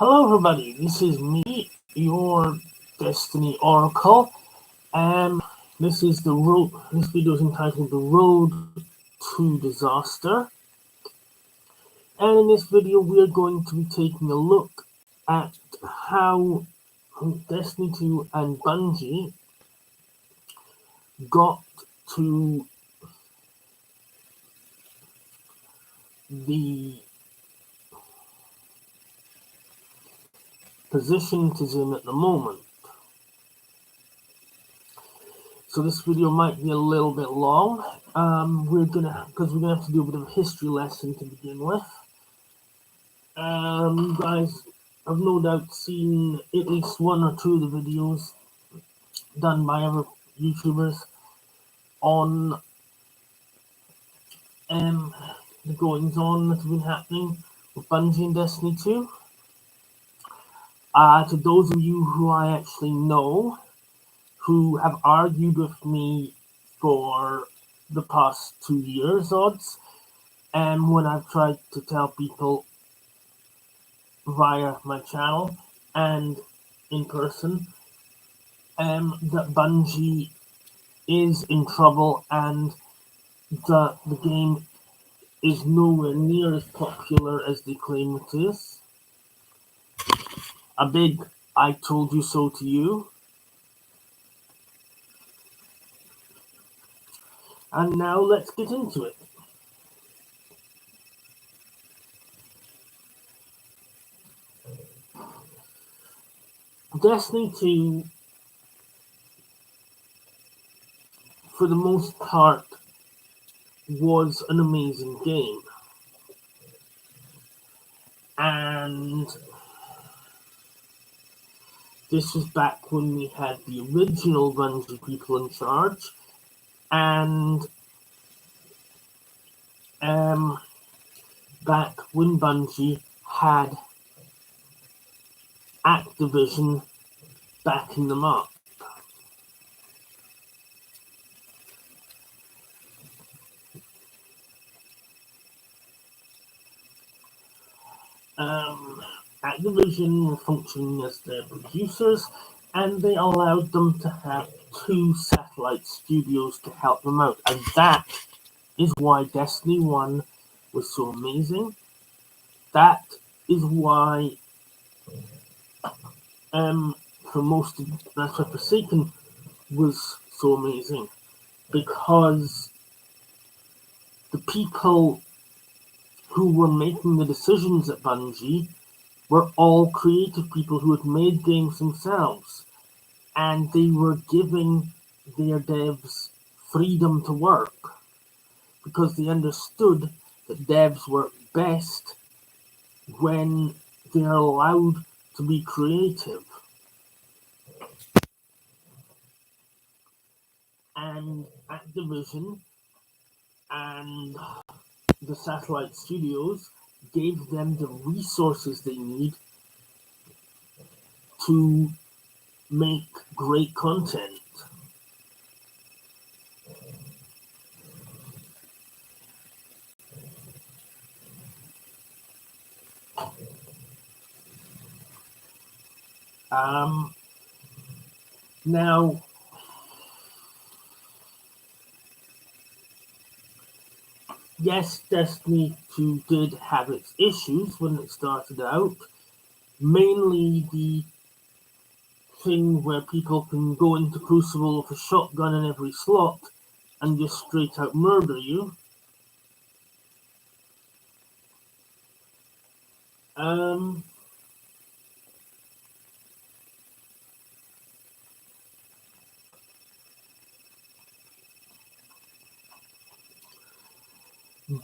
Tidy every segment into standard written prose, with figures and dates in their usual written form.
Hello everybody, this is me, your Destiny Oracle, and this is the road. This video is entitled "The Road to Disaster," and in this video we are going to be taking a look at how Destiny 2 and Bungie got to the position it is in at the moment. So this video might be a little bit long. We're gonna have to do a bit of a history lesson to begin with. You guys have no doubt seen at least one or two of the videos done by other YouTubers on the goings on that have been happening with Bungie and Destiny 2. To those of you who I actually know, who have argued with me for the past 2 years odds, and when I've tried to tell people via my channel and in person that Bungie is in trouble and that the game is nowhere near as popular as they claim it is. A big "I told you so" to you. And now let's get into it. Destiny 2, for the most part, was an amazing game. And this was back when we had the original Bungie people in charge, and back when Bungie had Activision backing them up. Activision were functioning as their producers, and they allowed them to have 2 satellite studios to help them out, and that is why Destiny 1 was so amazing. That is why for most of that's why Forsaken was so amazing, because the people who were making the decisions at Bungie were all creative people who had made games themselves, and they were giving their devs freedom to work because they understood that devs work best when they're allowed to be creative. And Activision and the satellite studios gave them the resources they need to make great content. Now, yes, Destiny 2 did have its issues when it started out, mainly the thing where people can go into Crucible with a shotgun in every slot and just straight out murder you.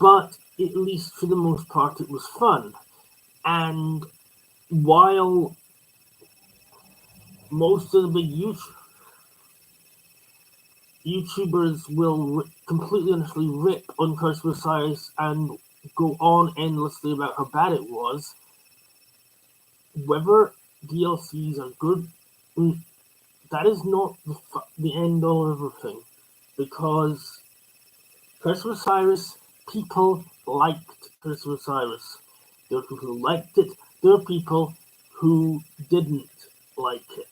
But at least for the most part it was fun. And while most of the big YouTubers will completely and utterly rip on Curse of Osiris and go on endlessly about how bad it was, whether DLCs are good, that is not the end all of everything, because Curse of Osiris, people liked Curse of Osiris. There were people who liked it. There were people who didn't like it.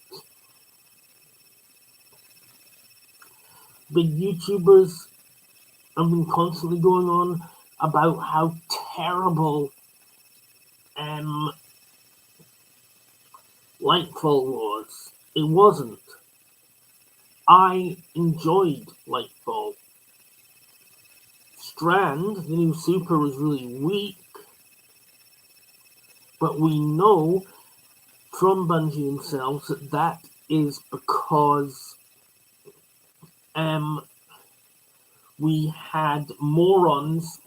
Big YouTubers have been constantly going on about how terrible Lightfall was. It wasn't. I enjoyed Lightfall. Strand, the new super, was really weak, but we know from Bungie themselves that is because we had morons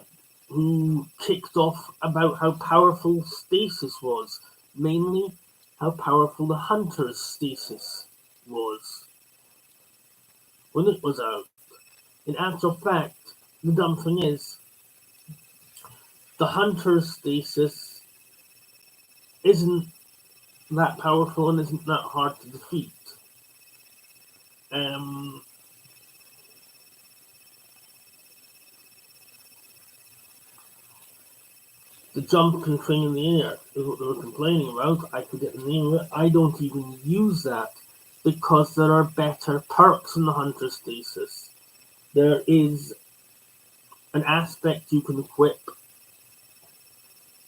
who kicked off about how powerful stasis was, mainly how powerful the Hunter's stasis was when it was out. In actual fact, the dumb thing is, the Hunter's stasis isn't that powerful and isn't that hard to defeat. The jumping thing in the air is what they were complaining about. I could get the name of it. I don't even use that because there are better perks in the Hunter stasis. There is an aspect you can equip,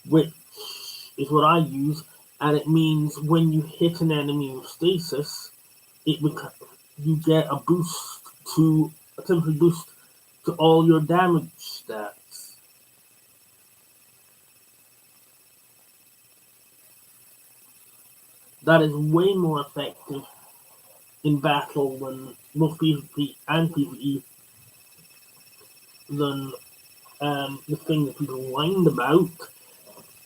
which is what I use, and it means when you hit an enemy with stasis, you get a temporary boost to all your damage stats. That is way more effective in battle than both PvP and PvE than the thing that people whined about,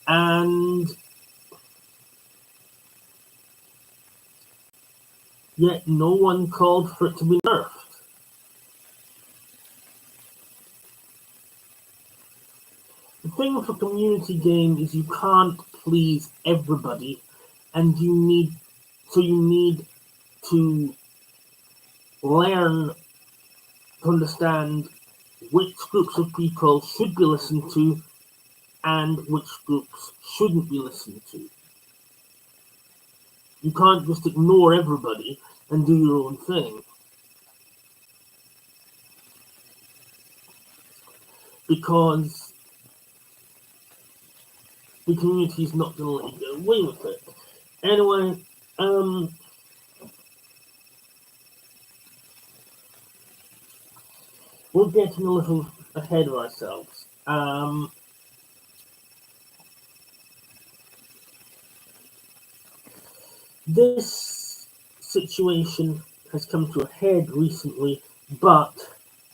and yet no one called for it to be nerfed. The thing with a community game is you can't please everybody, and you need to learn to understand which groups of people should be listened to and which groups shouldn't be listened to. You can't just ignore everybody and do your own thing. Because the community is not going to let you get away with it. Anyway, we're getting a little ahead of ourselves. This situation has come to a head recently, but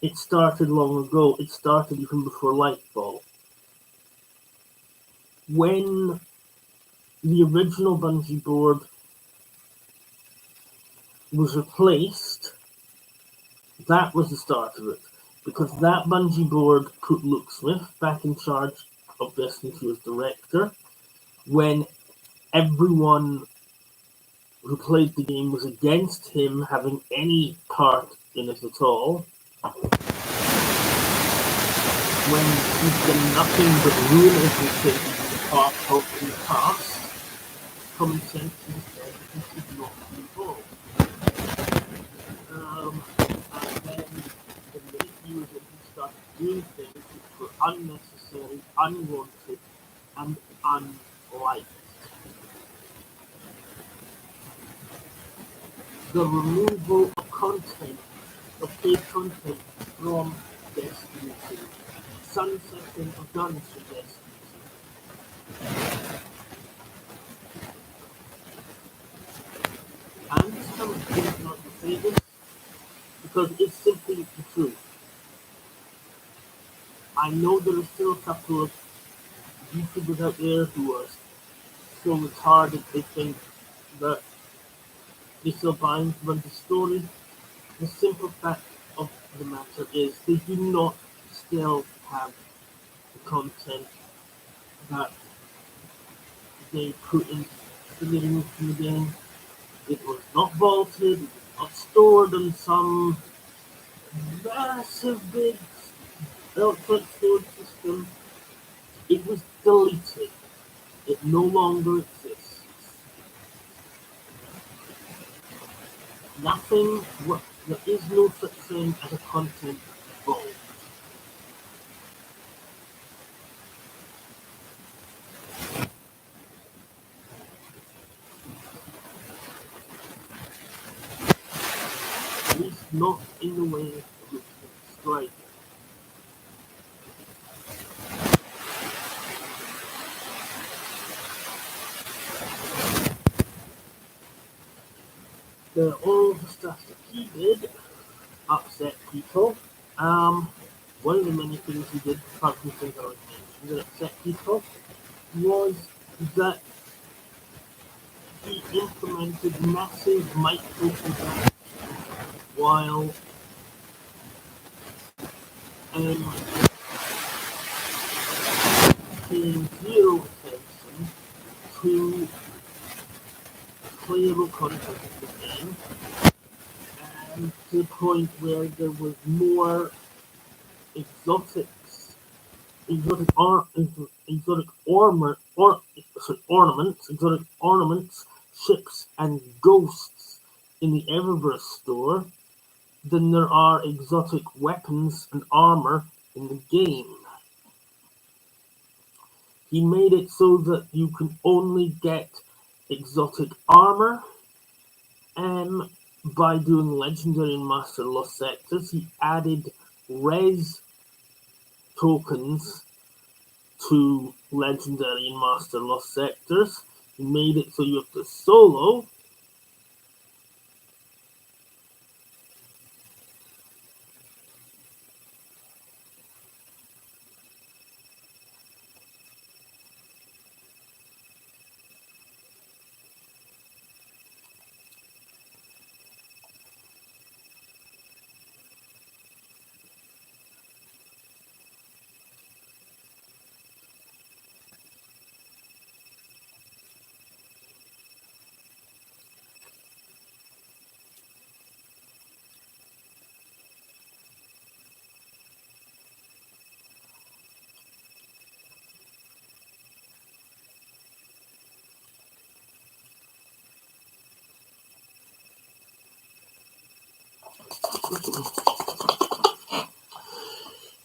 it started long ago. It started even before Lightfall. When the original Bungie board was replaced, that was the start of it. Because that Bungie board put Luke Smith back in charge of Destiny 2 as director, when everyone who played the game was against him having any part in it at all, when he's done nothing but ruin everything in the past, common sense said he should not be involved. And then the minute he was in, he started doing things which were unnecessary, unwanted, and unliked. The removal of content, of paid content from Destiny 2. Sunsetting of guns from Destiny 2. And some things not to say this, because it's simply the truth. I know there are still a couple of YouTubers out there who are so retarded they think that they still buy into Bungie's story. The simple fact of the matter is they do not still have the content that they put into the living room from the game. It was not vaulted, it was not stored in some massive big electronic storage system. It was deleted. It no longer exists. there is no such thing as a content vault. At least not in the way in which it's described. All the stuff that he did upset people. One of the many things he did, apart from things I already mentioned, that upset people was that he implemented massive microtransactions while paying zero attention to playable content of the game, and to the point where there was more exotics, exotic ornaments, ships, and ghosts in the Eververse store than there are exotic weapons and armor in the game. He made it so that you can only get exotic armor, and by doing Legendary and Master Lost Sectors, he added res tokens to Legendary and Master Lost Sectors. He made it so you have to solo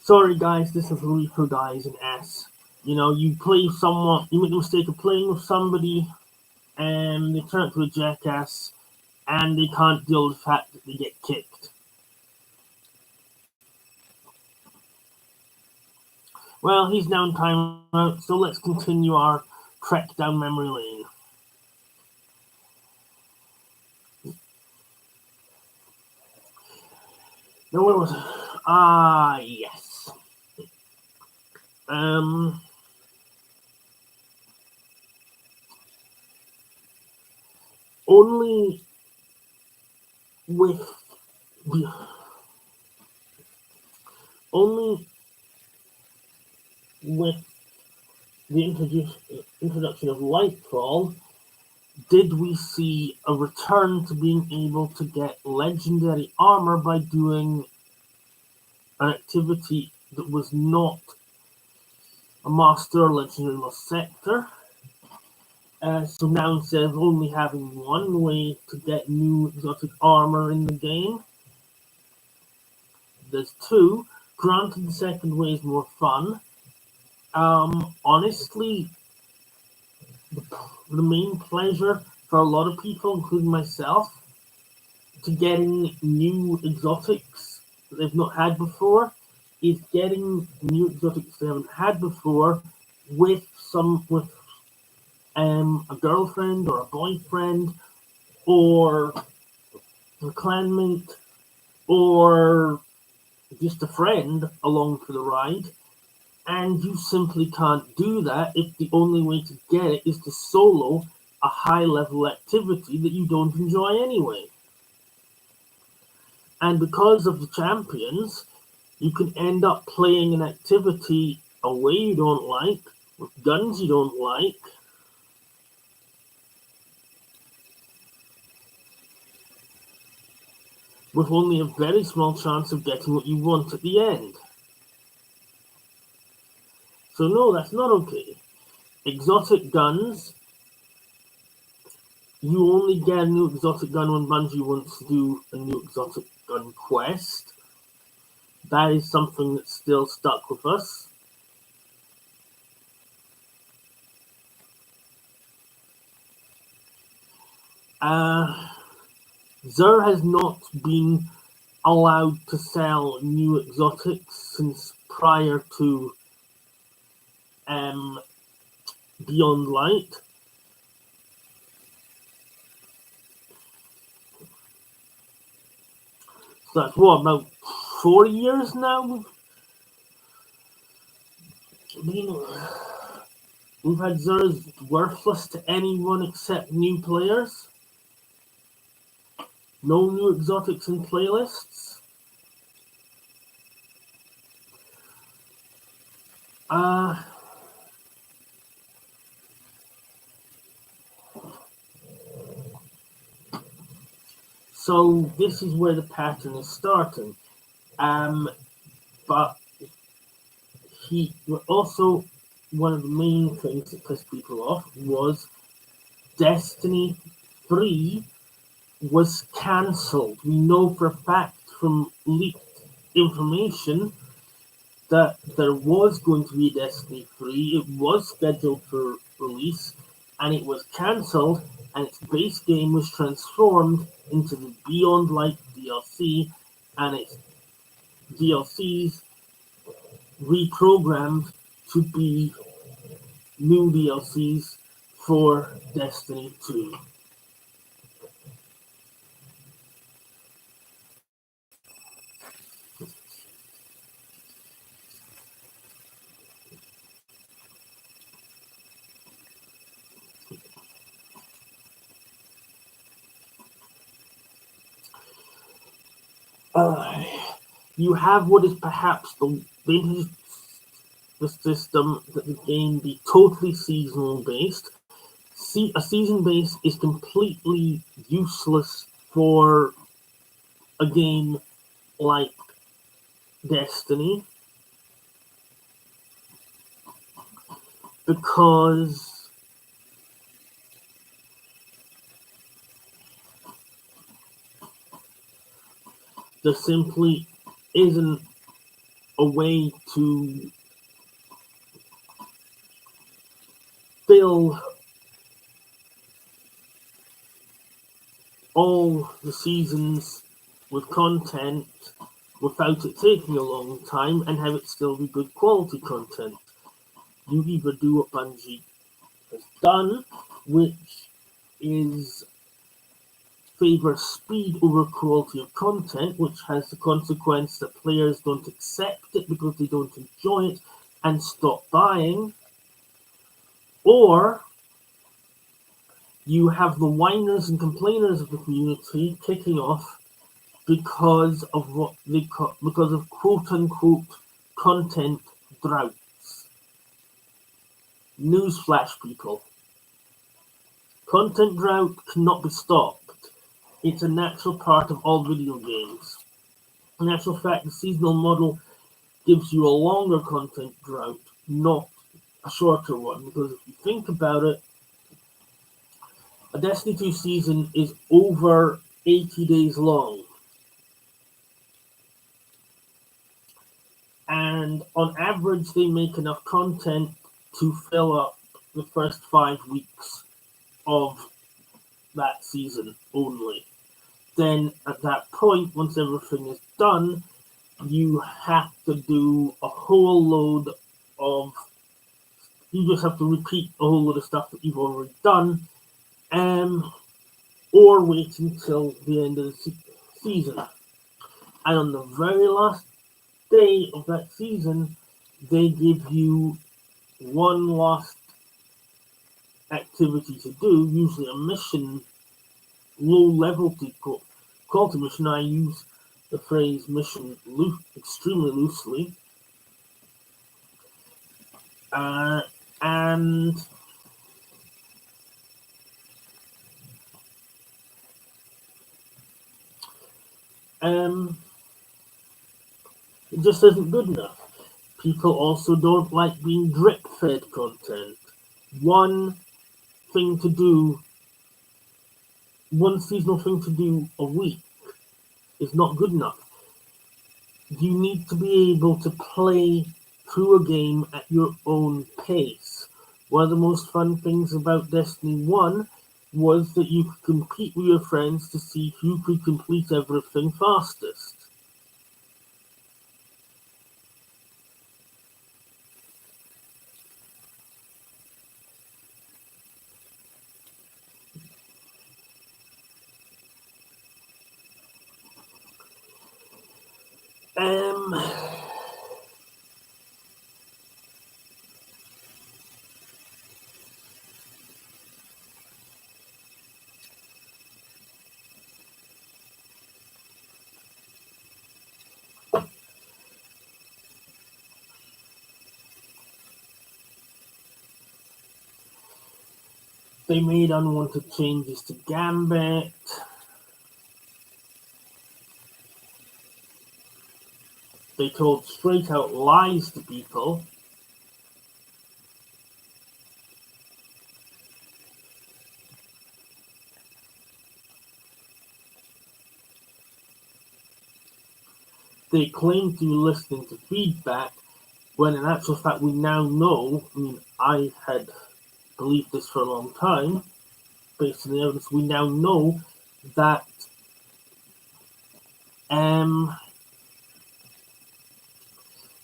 Sorry guys, this is Reaper Guys and S. You play someone, you make the mistake of playing with somebody and they turn into a jackass and they can't deal with the fact that they get kicked. Well, he's now in timeout, so let's continue our trek down memory lane. Now where was it? Yes. Only with the introduction of Lightfall did we see a return to being able to get legendary armor by doing an activity that was not a master legendary lost sector. So now instead of only having one way to get new exotic armor in the game, there's two. Granted, the second way is more fun. Honestly, the main pleasure for a lot of people, including myself, to getting new exotics that they've not had before is getting new exotics they haven't had before with a girlfriend or a boyfriend or a clanmate or just a friend along for the ride, and you simply can't do that if the only way to get it is to solo a high-level activity that you don't enjoy anyway. And because of the champions, you can end up playing an activity a way you don't like, with guns you don't like, with only a very small chance of getting what you want at the end. So no, that's not okay. Exotic guns, You only get a new exotic gun when Bungie wants to do a new exotic gun quest. That is something that's still stuck with us. Xur has not been allowed to sell new exotics since prior to Beyond Light. So that's what, about 4 years now? We've had Xur's worthless to anyone except new players. No new exotics in playlists. So this is where the pattern is starting. But he also, one of the main things that pissed people off was Destiny 3 was cancelled. We know for a fact from leaked information that there was going to be Destiny 3. It was scheduled for release and it was cancelled, and its base game was transformed into the Beyond Light DLC, and its DLCs reprogrammed to be new DLCs for Destiny 2. You have what is perhaps the system that the game be totally seasonal based. A season base is completely useless for a game like Destiny because there simply isn't a way to fill all the seasons with content without it taking a long time and have it still be good quality content. You either do what Bungie has done, which is favor speed over quality of content, which has the consequence that players don't accept it because they don't enjoy it and stop buying, or you have the whiners and complainers of the community kicking off because of quote unquote content droughts. Newsflash, people. Content drought cannot be stopped. It's a natural part of all video games. In actual fact, the seasonal model gives you a longer content drought, not a shorter one, because if you think about it, a Destiny 2 season is over 80 days long. And on average, they make enough content to fill up the first 5 weeks of that season only. Then at that point, once everything is done, you have to do a whole load of, you just have to repeat a whole load of stuff that you've already done, or wait until the end of the season. And on the very last day of that season, they give you one last activity to do, usually a mission, low level quality mission. I use the phrase mission extremely loosely. And it just isn't good enough. People also don't like being drip-fed content. One thing to do one seasonal thing to do a week is not good enough. You need to be able to play through a game at your own pace. One of the most fun things about Destiny 1 was that you could compete with your friends to see who could complete everything fastest. Um, they made unwanted changes to Gambit. They told straight out lies to people. They claimed to be listening to feedback, when in actual fact we now know, I had believed this for a long time, based on the evidence, we now know that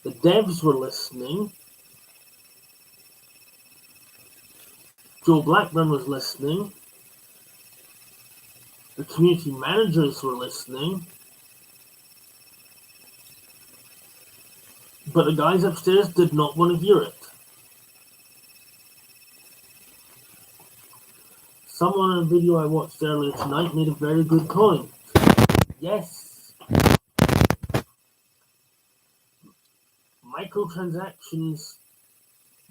the devs were listening, Joe Blackburn was listening, the community managers were listening, but the guys upstairs did not want to hear it. Someone in a video I watched earlier tonight made a very good point. Yes, microtransactions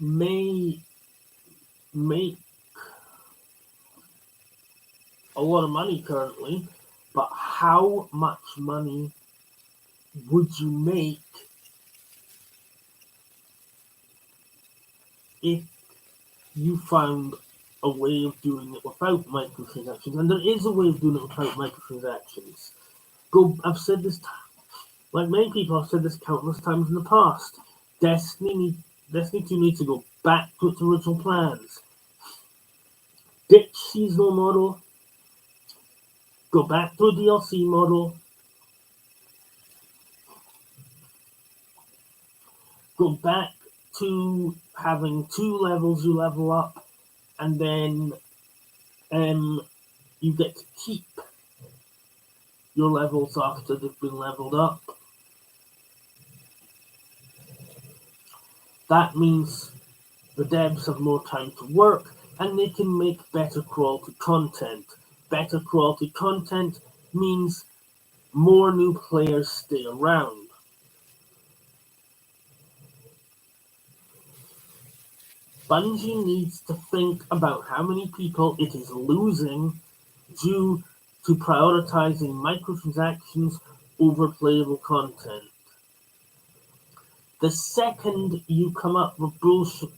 may make a lot of money currently, but how much money would you make if you found a way of doing it without microtransactions? And there is a way of doing it without microtransactions. I've said this, like many people have said this countless times in the past. Destiny 2 needs to go back to its original plans. Ditch seasonal model, go back to a DLC model, go back to having 2 levels you level up, and then you get to keep your levels after they've been leveled up. That means the devs have more time to work and they can make better quality content. Better quality content means more new players stay around. Bungie needs to think about how many people it is losing due to prioritizing microtransactions over playable content. The second you come up with bullshit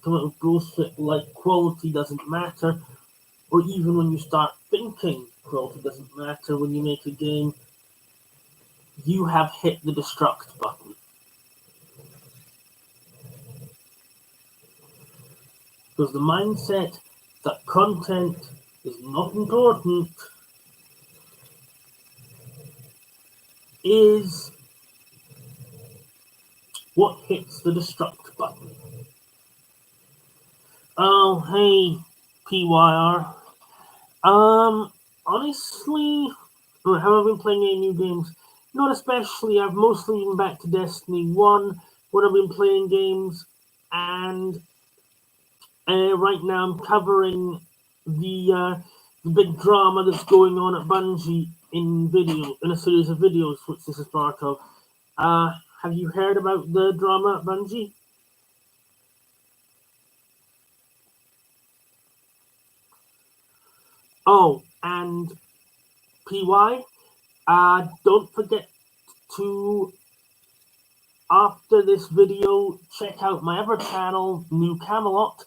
like quality doesn't matter, or even when you start thinking quality doesn't matter when you make a game, you have hit the destruct button. Because the mindset that content is not important is what hits the destruct button. Oh, hey, PYR. Honestly, have I been playing any new games? Not especially. I've mostly been back to Destiny 1 when I've been playing games, and right now I'm covering the big drama that's going on at Bungie in a series of videos, which this is part of. Have you heard about the drama at Bungie? Oh, and PY, don't forget to, after this video, check out my other channel, New Camelot,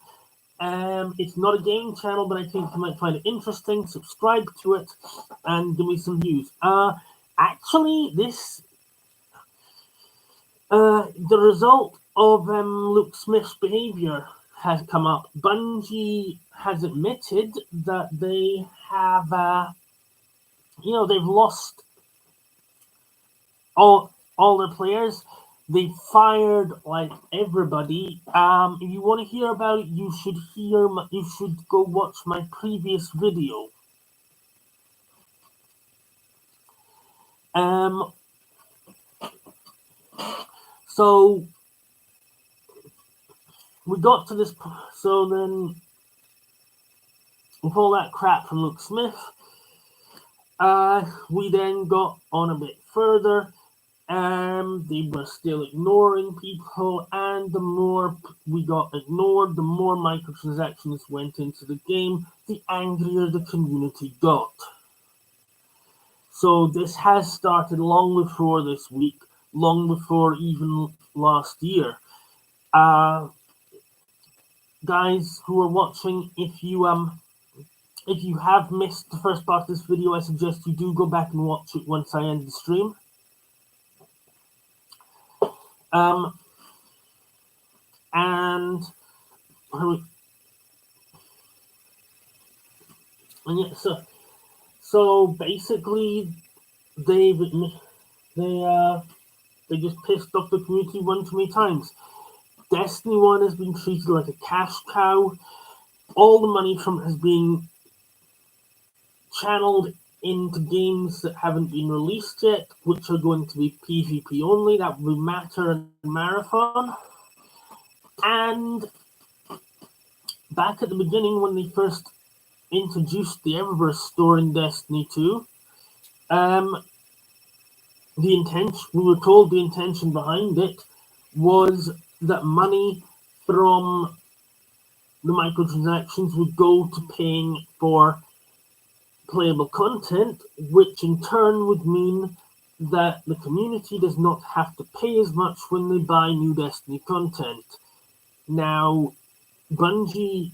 It's not a gaming channel, but I think you might find it interesting. Subscribe to it and give me some views. Actually, the result of Luke Smith's behavior has come up. Bungie has admitted that they have, they've lost all their players. They fired like everybody. If you want to hear about it, you should go watch my previous video. So we got to this. So then, with all that crap from Luke Smith, we then got on a bit further. They were still ignoring people, and the more we got ignored, the more microtransactions went into the game, the angrier the community got. So this has started long before this week, long before even last year. Guys who are watching, if you have missed the first part of this video, I suggest you do go back and watch it once I end the stream. And yeah, so basically, they just pissed off the community one too many times. Destiny 1 has been treated like a cash cow. All the money from it has been channeled into games that haven't been released yet, which are going to be PvP only. That will be Matter and Marathon. And back at the beginning, when they first introduced the Eververse store in Destiny 2, we were told the intention behind it was that money from the microtransactions would go to paying for playable content, which in turn would mean that the community does not have to pay as much when they buy new Destiny content. Now, Bungie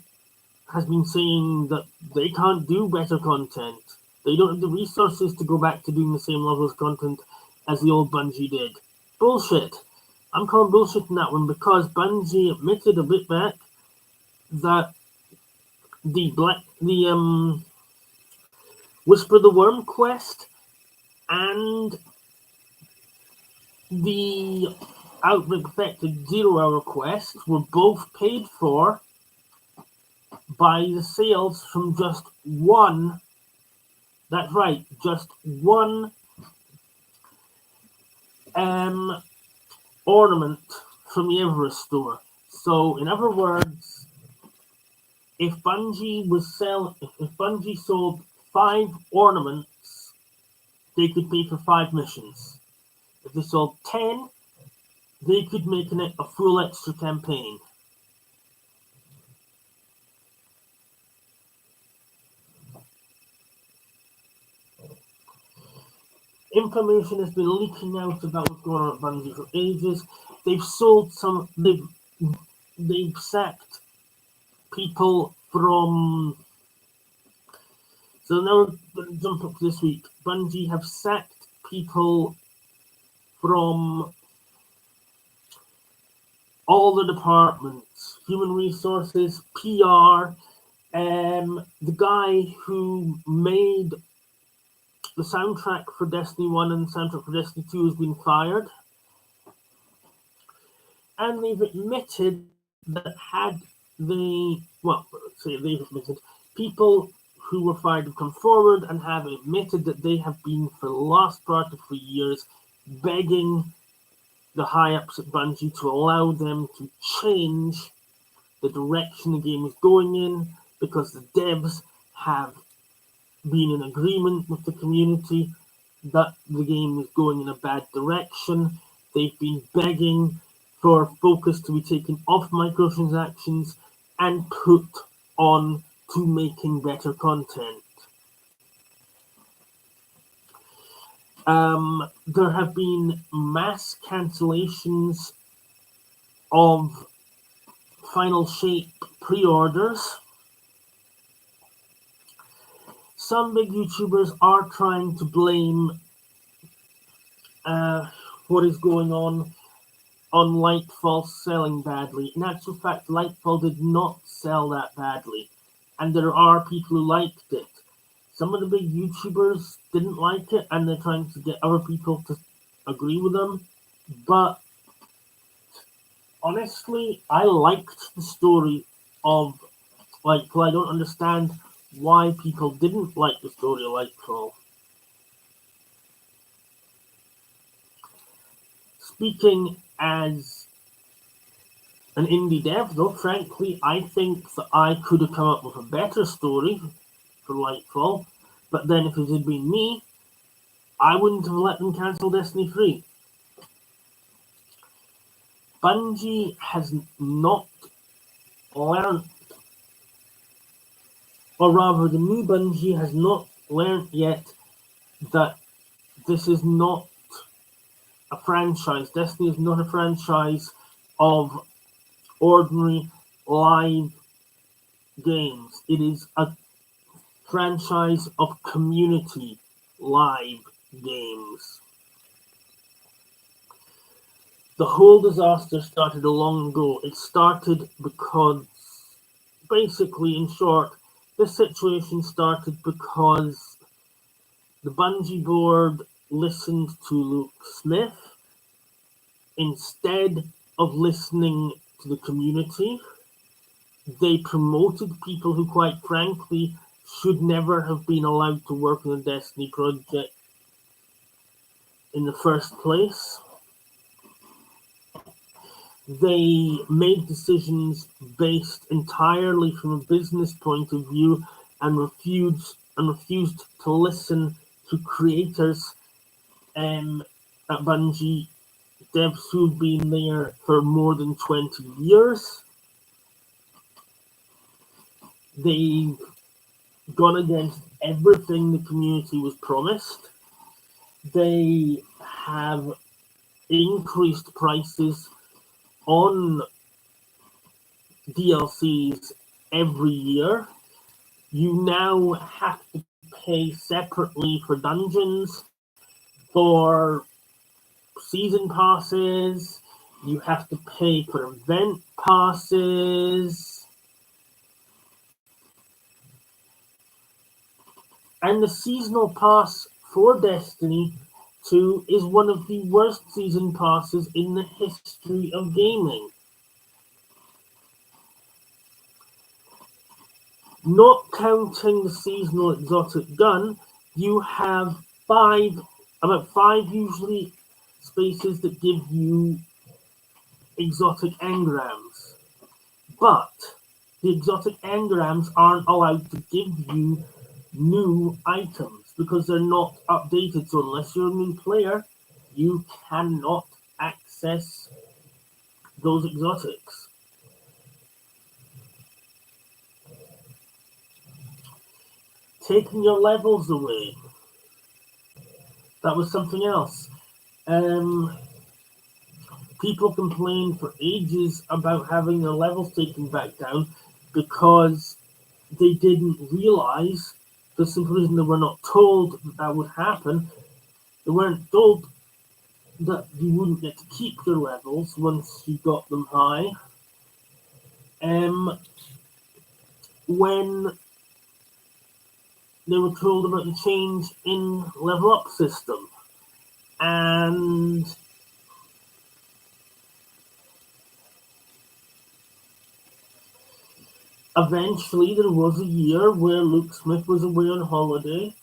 has been saying that they can't do better content. They don't have the resources to go back to doing the same level of content as the old Bungie did. Bullshit. I'm calling bullshit in that one because Bungie admitted a bit back that the Whisper the Worm quest and the Outbreak Affected 0 Hour quest were both paid for by the sales from just one, that's right, just one ornament from the Everest store. So in other words, if Bungie sold 5 ornaments, they could pay for 5 missions. If they sold 10, they could make a full extra campaign. Information has been leaking out about what's going on at Bungie for ages. They've sacked people from. So now we're going to jump up this week. Bungie have sacked people from all the departments: human resources, PR. The guy who made the soundtrack for Destiny 1 and the soundtrack for Destiny 2 has been fired. And they've admitted that people who were fired have come forward and have admitted that they have been, for the last part of 3 years, begging the high-ups at Bungie to allow them to change the direction the game is going in, because the devs have been in agreement with the community that the game is going in a bad direction. They've been begging for focus to be taken off microtransactions and put on to making better content. There have been mass cancellations of Final Shape pre-orders. Some big YouTubers are trying to blame what is going on Lightfall selling badly. In actual fact, Lightfall did not sell that badly, and there are people who liked it. Some of the big YouTubers didn't like it, and they're trying to get other people to agree with them. But honestly, I liked the story of Lightfall. I don't understand why people didn't like the story of Lightfall. Speaking as an indie dev, though, frankly, I think that I could have come up with a better story for Lightfall, but then if it had been me, I wouldn't have let them cancel Destiny 3. Bungie has not learned, or rather the new Bungie has not learned yet that this is not a franchise. Destiny is not a franchise of ordinary live games. It is a franchise of community live games. The whole disaster started long ago. It started because, basically, in short, this situation started because the Bungie board listened to Luke Smith instead of listening to the community. They promoted people who, quite frankly, should never have been allowed to work on the Destiny project in the first place. They made decisions based entirely from a business point of view and refused to listen to creators at Bungie, devs who've been there for more than 20 years. They've gone against everything the community was promised. They have increased prices on DLCs every year. You now have to pay separately for dungeons, for season passes, you have to pay for event passes. And the seasonal pass for Destiny 2 is one of the worst season passes in the history of gaming. Not counting the seasonal exotic gun, you have about five usually spaces that give you exotic engrams. But the exotic engrams aren't allowed to give you new items because they're not updated. So unless you're a new player, you cannot access those exotics. Taking your levels away. That was something else. People complained for ages about having their levels taken back down because they didn't realize, for the simple reason they were not told that would happen. They weren't told that you wouldn't get to keep your levels once you got them high. When they were told about the change in level up system, and eventually there was a year where Luke Smith was away on holiday,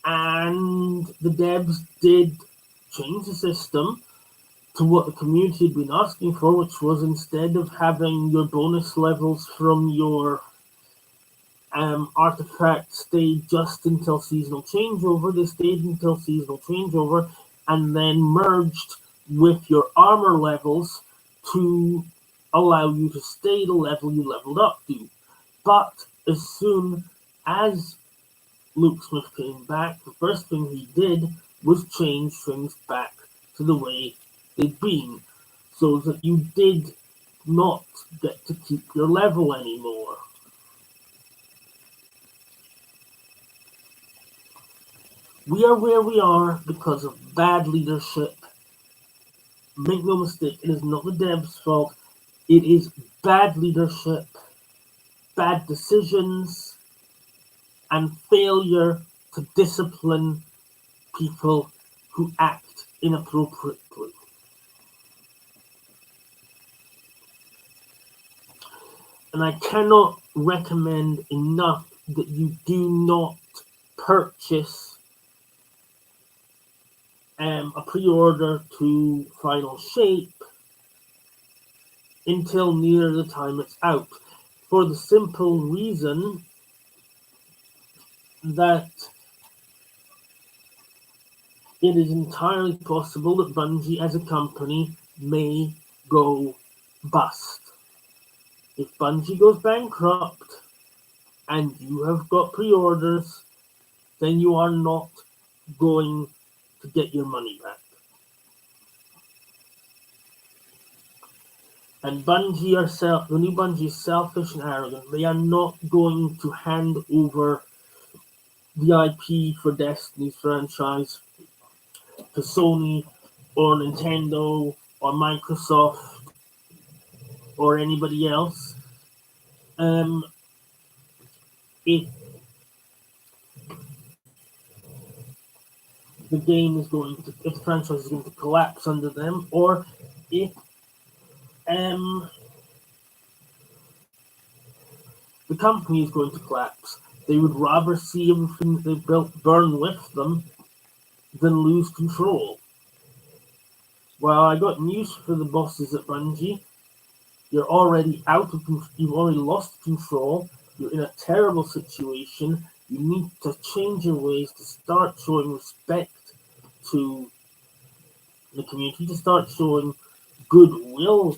and the devs did change the system to what the community had been asking for, which was instead of having your bonus levels from your artifact stay just until seasonal changeover, they stayed until seasonal changeover and then merged with your armor levels to allow you to stay the level you leveled up to. But as soon as Luke Smith came back, the first thing he did was change things back to the way they'd been, so that you did not get to keep your level anymore. We are where we are because of bad leadership. Make no mistake, it is not the devs' fault. It is bad leadership, bad decisions, and failure to discipline people who act inappropriately. And I cannot recommend enough that you do not purchase a pre-order to Final Shape until near the time it's out, for the simple reason that it is entirely possible that Bungie as a company may go bust. If Bungie goes bankrupt and you have got pre-orders, then you are not going to get your money back. And the new Bungie is selfish and arrogant. They are not going to hand over the IP for Destiny's franchise to Sony or Nintendo or Microsoft or anybody else. If the franchise is going to collapse under them, or if the company is going to collapse, they would rather see everything that they've built burn with them than lose control. Well, I got news for the bosses at Bungie. You've already lost control. You're in a terrible situation. You need to change your ways to start showing respect to the community, to start showing goodwill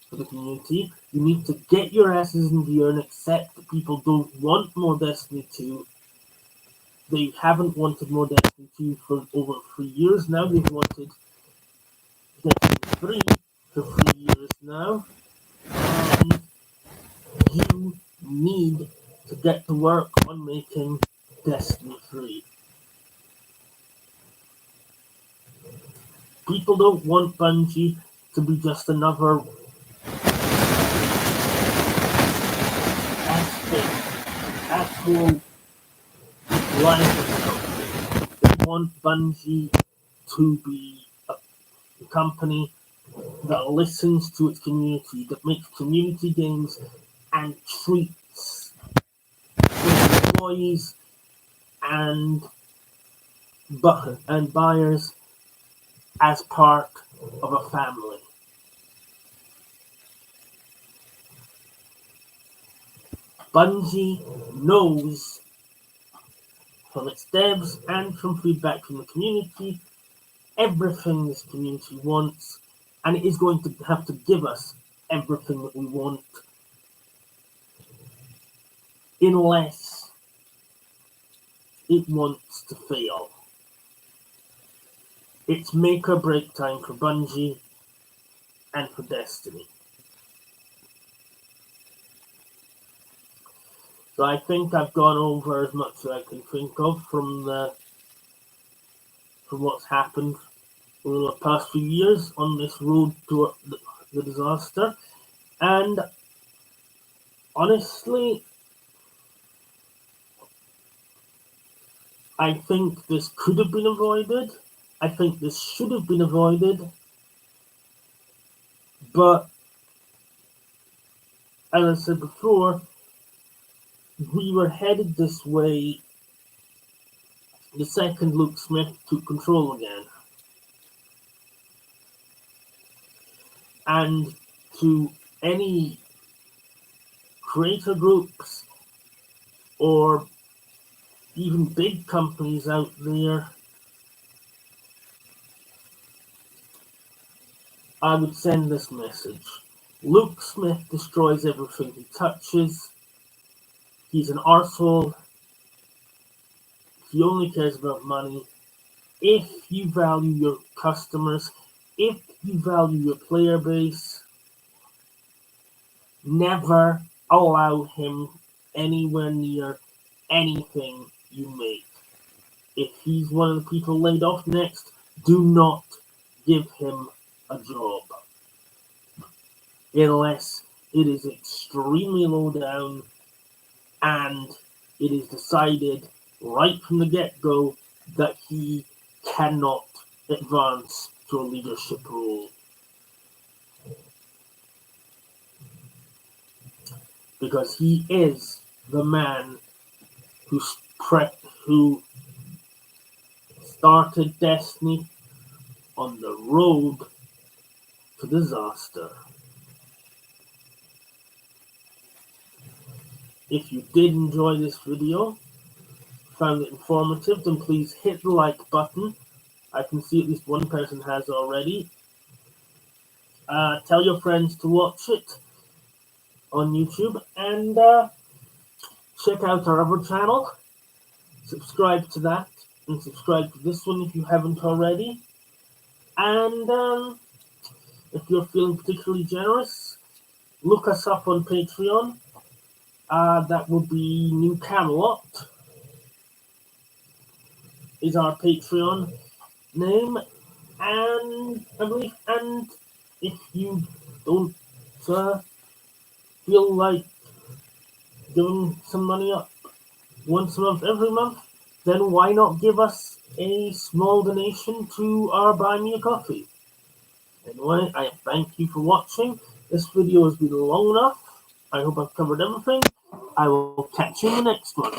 for the community. You need to get your asses in gear and accept that people don't want more Destiny 2. They haven't wanted more Destiny 2 for over 3 years now. They've wanted Destiny 3 for 3 years now. And you need to get to work on making Destiny 3. People don't want Bungie to be just another actual life company. They want Bungie to be a company that listens to its community, that makes community games and treats its employees and buyers as part of a family. Bungie knows from its devs and from feedback from the community everything this community wants, and it is going to have to give us everything that we want unless it wants to fail. It's make or break time for Bungie and for Destiny. So I think I've gone over as much as I can think of from what's happened over the past few years on this road to the disaster. And honestly, I think this could have been avoided. I think this should have been avoided. But as I said before, we were headed this way the second Luke Smith took control again. And to any creator groups or even big companies out there, I would send this message. Luke Smith destroys everything he touches. He's an arsehole. He only cares about money. If you value your customers, if you value your player base, Never allow him anywhere near anything you make. If he's one of the people laid off next, do not give him a job. Unless it is extremely low down and it is decided right from the get-go that he cannot advance to a leadership role. Because he is the man who started Destiny on the road to disaster. If you did enjoy this video, found it informative, then please hit the like button. I can see at least one person has already. Tell your friends to watch it on YouTube, and check out our other channel. Subscribe to that, and subscribe to this one if you haven't already. And if you're feeling particularly generous, look us up on Patreon. That would be New Camelot is our Patreon name, and I believe, and if you don't feel like giving some money up once a month, every month, then why not give us a small donation to our Buy Me a Coffee? Anyway, I thank you for watching. This video has been long enough. I hope I've covered everything. I will catch you in the next one.